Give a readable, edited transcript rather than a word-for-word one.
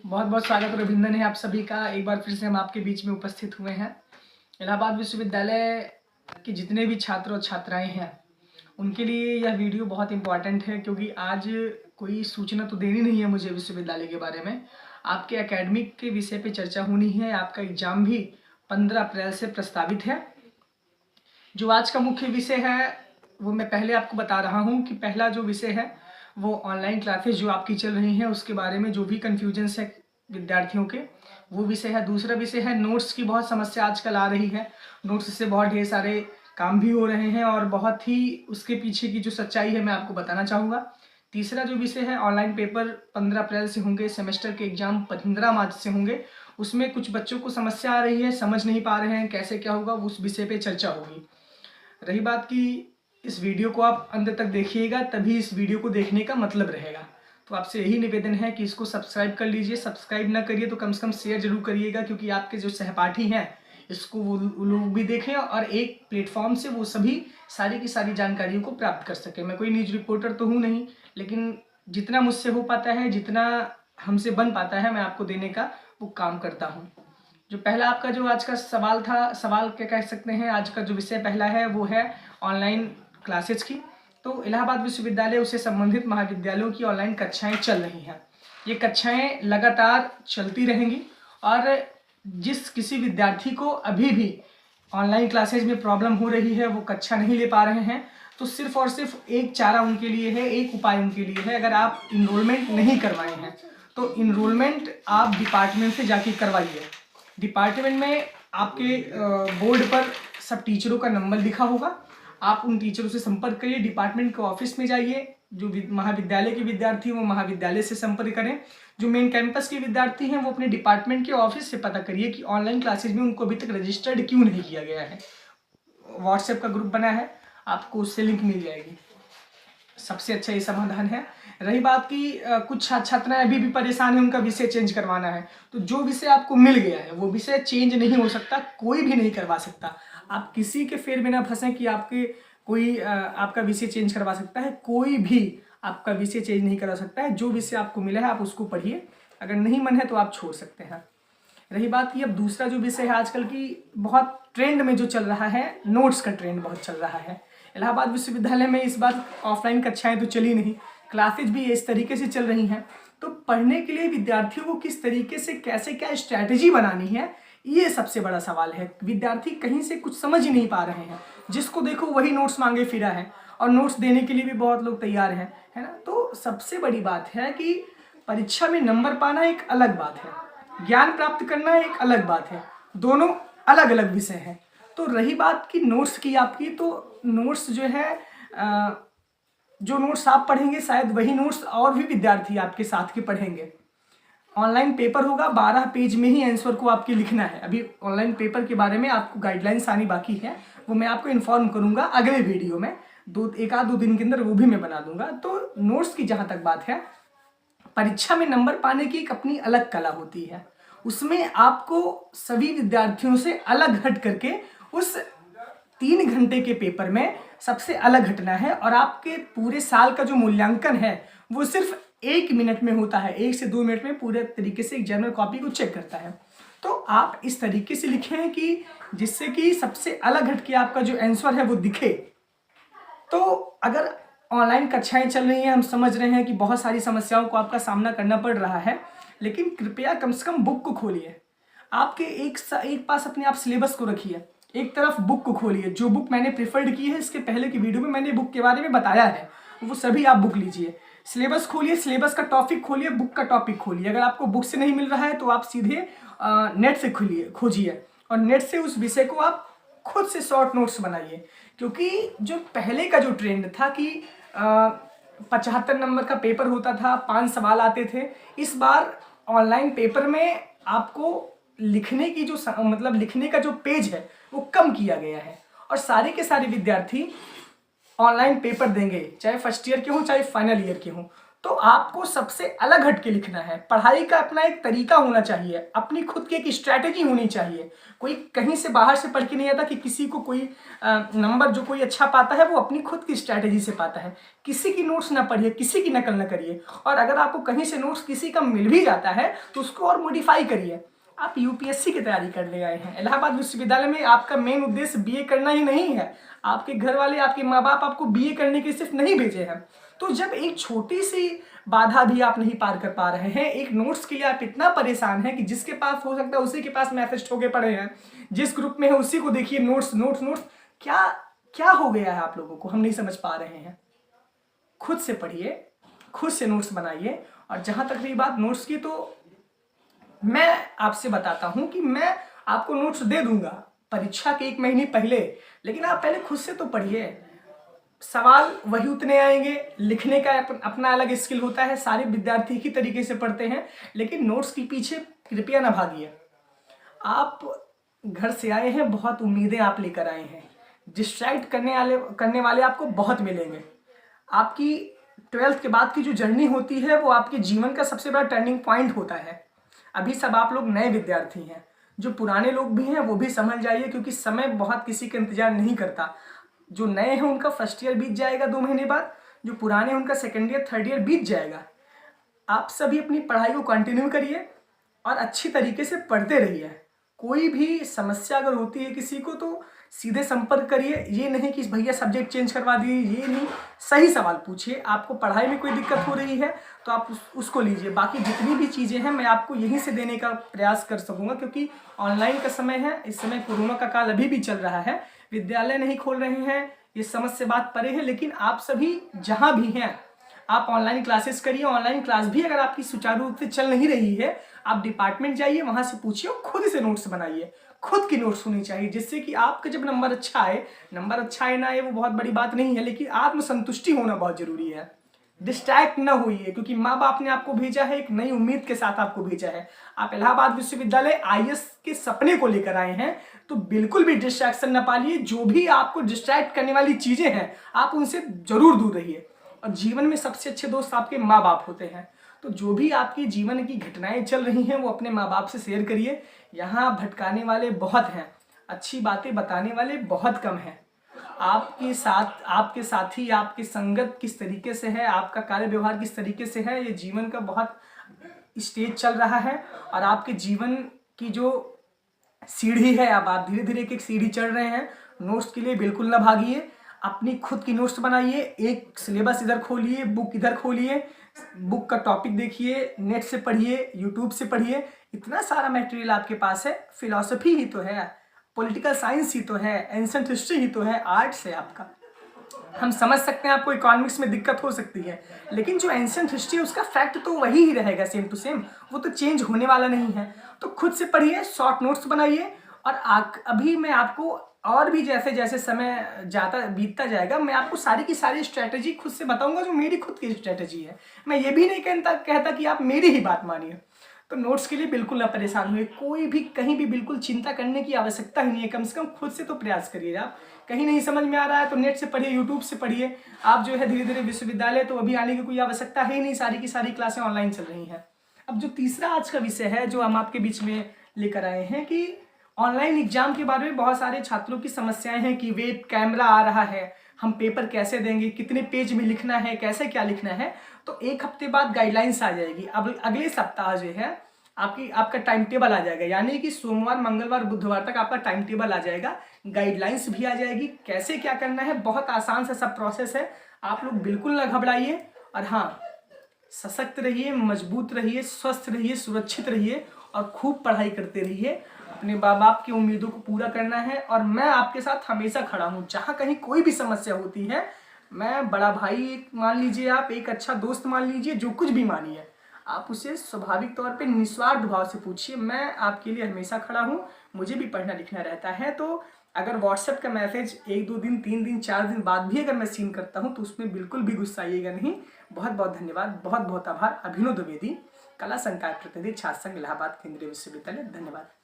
बहुत बहुत स्वागत और अभिनंदन है आप सभी का। एक बार फिर से हम आपके बीच में उपस्थित हुए हैं। इलाहाबाद विश्वविद्यालय के जितने भी छात्र और छात्राएं हैं उनके लिए यह वीडियो बहुत इम्पॉर्टेंट है, क्योंकि आज कोई सूचना तो देनी नहीं है मुझे विश्वविद्यालय के बारे में। आपके एकेडमिक के विषय पे चर्चा होनी है। आपका एग्ज़ाम भी 15 अप्रैल से प्रस्तावित है। जो आज का मुख्य विषय है वो मैं पहले आपको बता रहा हूँ कि पहला जो विषय है वो ऑनलाइन क्लासेस जो आपकी चल रही हैं उसके बारे में जो भी कन्फ्यूजन्स है विद्यार्थियों के, वो विषय है। दूसरा विषय है नोट्स की बहुत समस्या आजकल आ रही है। नोट्स से बहुत ढेर सारे काम भी हो रहे हैं और बहुत ही उसके पीछे की जो सच्चाई है मैं आपको बताना चाहूँगा। तीसरा जो विषय है ऑनलाइन पेपर 15 अप्रैल से होंगे, सेमेस्टर के एग्ज़ाम 15 मार्च से होंगे। उसमें कुछ बच्चों को समस्या आ रही है, समझ नहीं पा रहे हैं कैसे क्या होगा, उस विषय पे चर्चा होगी। रही बात कि इस वीडियो को आप अंत तक देखिएगा, तभी इस वीडियो को देखने का मतलब रहेगा। तो आपसे यही निवेदन है कि इसको सब्सक्राइब कर लीजिए। सब्सक्राइब ना करिए तो कम से कम शेयर जरूर करिएगा, क्योंकि आपके जो सहपाठी हैं इसको वो लोग भी देखें और एक प्लेटफॉर्म से वो सभी सारी की सारी जानकारियों को प्राप्त कर सकें। मैं कोई न्यूज़ रिपोर्टर तो हूँ नहीं, लेकिन जितना मुझसे हो पाता है, जितना हमसे बन पाता है, मैं आपको देने का वो काम करता हूँ। जो पहला आपका जो आज का सवाल था, सवाल क्या कह सकते हैं, आज का जो विषय पहला है वो है ऑनलाइन क्लासेस की। तो इलाहाबाद विश्वविद्यालय उससे संबंधित महाविद्यालयों की ऑनलाइन कक्षाएं चल रही हैं। ये कक्षाएं लगातार चलती रहेंगी और जिस किसी विद्यार्थी को अभी भी ऑनलाइन क्लासेज में प्रॉब्लम हो रही है, वो कक्षा नहीं ले पा रहे हैं, तो सिर्फ और सिर्फ एक चारा उनके लिए है, एक उपाय उनके लिए है। अगर आप इनरोलमेंट नहीं करवाए हैं तो इनरोलमेंट आप डिपार्टमेंट से जाके करवाइए। डिपार्टमेंट में आपके बोर्ड पर सब टीचरों का नंबर लिखा होगा। आप उन टीचरों से संपर्क करिए, डिपार्टमेंट के ऑफिस में जाइए। जो महाविद्यालय के विद्यार्थी वो महाविद्यालय से संपर्क करें। जो मेन कैंपस के विद्यार्थी हैं वो अपने डिपार्टमेंट के ऑफिस से पता करिए कि ऑनलाइन क्लासेज में उनको अभी तक रजिस्टर्ड क्यों नहीं किया गया है। व्हाट्सएप का ग्रुप बना है, आपको उससे लिंक मिल जाएगी। सबसे अच्छा ये समाधान है। रही बात की कुछ छात्राएं अभी भी परेशान है, उनका विषय चेंज करवाना है, तो जो विषय आपको मिल गया है वो विषय चेंज नहीं हो सकता, कोई भी नहीं करवा सकता। आप किसी के फेर में ना फंसें कि आपके कोई आपका विषय चेंज करवा सकता है। कोई भी आपका विषय चेंज नहीं करा सकता है। जो विषय आपको मिला है आप उसको पढ़िए, अगर नहीं मन है तो आप छोड़ सकते हैं। रही बात की अब दूसरा जो विषय है आजकल की बहुत ट्रेंड में जो चल रहा है, नोट्स का ट्रेंड बहुत चल रहा है। इलाहाबाद विश्वविद्यालय में इस बार ऑफलाइन कक्षाएं तो चली नहीं, क्लासेज भी इस तरीके से चल रही हैं। तो पढ़ने के लिए विद्यार्थियों को किस तरीके से कैसे क्या स्ट्रैटेजी बनानी है, ये सबसे बड़ा सवाल है। विद्यार्थी कहीं से कुछ समझ ही नहीं पा रहे हैं, जिसको देखो वही नोट्स मांगे फिरा है और नोट्स देने के लिए भी बहुत लोग तैयार हैं, है ना। तो सबसे बड़ी बात है कि परीक्षा में नंबर पाना एक अलग बात है, ज्ञान प्राप्त करना एक अलग बात है, दोनों अलग अलग विषय हैं। तो रही बात की नोट्स की आपकी, तो नोट्स जो है जो नोट्स आप पढ़ेंगे शायद वही नोट्स और भी विद्यार्थी आपके साथ के पढ़ेंगे। ऑनलाइन पेपर होगा, 12 पेज में ही आंसर को आपके लिखना है। अभी ऑनलाइन पेपर के बारे में आपको गाइडलाइंस आनी बाकी है, वो मैं आपको इन्फॉर्म करूंगा अगले वीडियो में। एक आध दो दिन के अंदर वो भी मैं बना दूंगा। तो नोट्स की जहां तक बात है, परीक्षा में नंबर पाने की एक अपनी अलग कला होती है। उसमें आपको सभी विद्यार्थियों से अलग हट करके उस 3 घंटे के पेपर में सबसे अलग हटना है। और आपके पूरे साल का जो मूल्यांकन है वो सिर्फ 1 मिनट में होता है, 1 से 2 मिनट में पूरे तरीके से एग्जामिनर कॉपी को चेक करता है। तो आप इस तरीके से लिखें कि जिससे कि सबसे अलग हट के आपका जो आंसर है वो दिखे। तो अगर ऑनलाइन कक्षाएं चल रही हैं, हम समझ रहे हैं कि बहुत सारी समस्याओं को आपका सामना करना पड़ रहा है, लेकिन कृपया कम से कम बुक को खोलिए। आपके एक पास अपने आप सिलेबस को रखिए, एक तरफ बुक को खोलिए। जो बुक मैंने प्रिफर्ड की है, इसके पहले की वीडियो में मैंने बुक के बारे में बताया है, वो सभी आप बुक लीजिए। सिलेबस खोलिए, सिलेबस का टॉपिक खोलिए, बुक का टॉपिक खोलिए। अगर आपको बुक से नहीं मिल रहा है तो आप सीधे नेट से खोजिए और नेट से उस विषय को आप खुद से शॉर्ट नोट्स बनाइए। क्योंकि जो पहले का जो ट्रेंड था कि 75 नंबर का पेपर होता था, 5 सवाल आते थे, इस बार ऑनलाइन पेपर में आपको लिखने की जो मतलब लिखने का जो पेज है वो कम किया गया है और सारे के सारे विद्यार्थी ऑनलाइन पेपर देंगे, चाहे फर्स्ट ईयर के हों चाहे फाइनल ईयर के हों। तो आपको सबसे अलग हट के लिखना है। पढ़ाई का अपना एक तरीका होना चाहिए, अपनी खुद की एक स्ट्रैटेजी होनी चाहिए। कोई कहीं से बाहर से पढ़ के नहीं आता कि किसी को कोई नंबर जो कोई अच्छा पाता है वो अपनी खुद की स्ट्रैटेजी से पाता है। किसी की नोट्स ना पढ़िए, किसी की नकल ना करिए, और अगर आपको कहीं से नोट्स किसी का मिल भी जाता है तो उसको और मॉडिफाई करिए। आप यूपीएससी की तैयारी करने आए हैं इलाहाबाद विश्वविद्यालय में, आपका मेन उद्देश्य बीए करना ही नहीं है। आपके घर वाले, आपके माँ बाप आपको बीए करने के सिर्फ नहीं भेजे हैं। तो जब एक छोटी सी बाधा भी आप नहीं पार कर पा रहे हैं, एक नोट्स के लिए आप इतना परेशान हैं कि जिसके पास हो सकता है उसी के पास मैसेज ठोके पड़े हैं, जिस ग्रुप में है उसी को देखिए नोट्स नोट्स नोट्स। क्या क्या हो गया है आप लोगों को, हम नहीं समझ पा रहे हैं। खुद से पढ़िए, खुद से नोट्स बनाइए। और जहां तक रही बात नोट्स की, तो मैं आपसे बताता हूं कि मैं आपको नोट्स दे दूंगा परीक्षा के 1 महीने पहले, लेकिन आप पहले खुद से तो पढ़िए। सवाल वही उतने आएंगे, लिखने का अपना अलग स्किल होता है, सारे विद्यार्थी ही तरीके से पढ़ते हैं, लेकिन नोट्स के पीछे कृपया ना भागिए। आप घर से आए हैं, बहुत उम्मीदें आप लेकर आए हैं, डिस्ट्रैक्ट करने वाले आपको बहुत मिलेंगे। आपकी 12th के बाद की जो जर्नी होती है वो आपके जीवन का सबसे बड़ा टर्निंग पॉइंट होता है। अभी सब आप लोग नए विद्यार्थी हैं, जो पुराने लोग भी हैं वो भी समझ जाइए, क्योंकि समय बहुत किसी का इंतजार नहीं करता। जो नए हैं उनका फर्स्ट ईयर बीत जाएगा 2 महीने बाद, जो पुराने हैं उनका सेकेंड ईयर थर्ड ईयर बीत जाएगा। आप सभी अपनी पढ़ाई को कंटिन्यू करिए और अच्छी तरीके से पढ़ते रहिए। कोई भी समस्या अगर होती है किसी को तो सीधे संपर्क करिए, ये नहीं कि भैया सब्जेक्ट चेंज करवा दिए, ये नहीं, सही सवाल पूछिए। आपको पढ़ाई में कोई दिक्कत हो रही है तो आप उसको लीजिए। बाकी जितनी भी चीज़ें हैं मैं आपको यहीं से देने का प्रयास कर सकूँगा, क्योंकि ऑनलाइन का समय है, इस समय कोरोना का काल अभी भी चल रहा है, विद्यालय नहीं खोल रहे हैं, ये समझ से बात परे है। लेकिन आप सभी जहाँ भी हैं आप ऑनलाइन क्लासेस करिए। ऑनलाइन क्लास भी अगर आपकी सुचारू रूप से चल नहीं रही है, आप डिपार्टमेंट जाइए, वहाँ से पूछिए, खुद से नोट्स बनाइए। खुद की नोट्स होनी चाहिए, जिससे कि आपका जब नंबर अच्छा आए, नंबर अच्छा आए ना आए वो बहुत बड़ी बात नहीं है, लेकिन आत्मसंतुष्टि होना बहुत जरूरी है। डिस्ट्रैक्ट न होइए, क्योंकि माँ बाप ने आपको भेजा है, एक नई उम्मीद के साथ आपको भेजा है। आप इलाहाबाद विश्वविद्यालय आईएएस के सपने को लेकर आए हैं, तो बिल्कुल भी डिस्ट्रैक्शन न पालिए। जो भी आपको डिस्ट्रैक्ट करने वाली चीजें हैं आप उनसे जरूर दूर रहिए। और जीवन में सबसे अच्छे दोस्त आपके माँ बाप होते हैं, तो जो भी आपकी जीवन की घटनाएं चल रही हैं वो अपने माँ बाप से शेयर करिए। यहाँ भटकाने वाले बहुत हैं, अच्छी बातें बताने वाले बहुत कम हैं। आपके साथी, आपकी संगत किस तरीके से है, आपका कार्य व्यवहार किस तरीके से है, ये जीवन का बहुत स्टेज चल रहा है। और आपके जीवन की जो सीढ़ी है, अब आप धीरे धीरे एक सीढ़ी चढ़ रहे हैं। नोट्स के लिए बिल्कुल ना भागिए, अपनी खुद की नोट्स बनाइए। एक सिलेबस इधर खोलिए, बुक इधर खोलिए, बुक का टॉपिक देखिए, नेट से पढ़िए, यूट्यूब से पढ़िए, इतना सारा मटेरियल आपके पास है। फिलॉसफी ही तो है, पॉलिटिकल साइंस ही तो है, एंशिएंट हिस्ट्री ही तो है, आर्ट्स है आपका। हम समझ सकते हैं आपको इकोनॉमिक्स में दिक्कत हो सकती है, लेकिन जो एंशिएंट हिस्ट्री है उसका फैक्ट तो वही ही रहेगा, सेम टू सेम, वो तो चेंज होने वाला नहीं है। तो खुद से पढ़िए, शॉर्ट नोट्स बनाइए। और अभी मैं आपको और भी जैसे जैसे समय जाता बीतता जाएगा, मैं आपको सारी की सारी स्ट्रैटेजी खुद से बताऊंगा, जो मेरी खुद की स्ट्रैटेजी है। मैं ये भी नहीं कहता कि आप मेरी ही बात मानिए। तो नोट्स के लिए बिल्कुल ना परेशान हुए, कोई भी कहीं भी बिल्कुल चिंता करने की आवश्यकता ही नहीं है। कम से कम खुद से तो प्रयास करिए। आप कहीं नहीं समझ में आ रहा है तो नेट से पढ़िए, यूट्यूब से पढ़िए। आप जो है धीरे धीरे विश्वविद्यालय तो अभी आने की कोई आवश्यकता है ही नहीं, सारी की सारी क्लासें ऑनलाइन चल रही हैं। अब जो तीसरा आज का विषय है जो हम आपके बीच में लेकर आए हैं कि ऑनलाइन एग्जाम के बारे में बहुत सारे छात्रों की समस्याएं हैं कि वेब कैमरा आ रहा है, हम पेपर कैसे देंगे, कितने पेज में लिखना है, कैसे क्या लिखना है। तो 1 हफ्ते बाद गाइडलाइंस आ जाएगी। अब अगले सप्ताह जो है आपका टाइम टेबल आ जाएगा, यानी कि सोमवार, मंगलवार, बुधवार तक आपका टाइम टेबल आ जाएगा, गाइडलाइंस भी आ जाएगी, कैसे क्या करना है। बहुत आसान सा सब प्रोसेस है, आप लोग बिल्कुल ना घबराइए। और हाँ, सशक्त रहिए, मजबूत रहिए, स्वस्थ रहिए, सुरक्षित रहिए और खूब पढ़ाई करते रहिए। अपने माँ बाप की उम्मीदों को पूरा करना है और मैं आपके साथ हमेशा खड़ा हूँ। जहाँ कहीं कोई भी समस्या होती है, मैं बड़ा भाई मान लीजिए, आप एक अच्छा दोस्त मान लीजिए, जो कुछ भी मानिए, आप उसे स्वाभाविक तौर पे निस्वार्थ भाव से पूछिए। मैं आपके लिए हमेशा खड़ा हूँ। मुझे भी पढ़ना लिखना रहता है, तो अगर व्हाट्सएप का मैसेज 1-2 दिन, 3 दिन, 4 दिन बाद भी अगर मैं सीन करता हूँ तो उसमें बिल्कुल भी गुस्सा आइएगा नहीं। बहुत बहुत धन्यवाद, बहुत बहुत आभार। अभिनव द्विवेदी, कला संकाय प्रतिनिधि, छात्र संघ, इलाहाबाद केंद्रीय विश्वविद्यालय। धन्यवाद।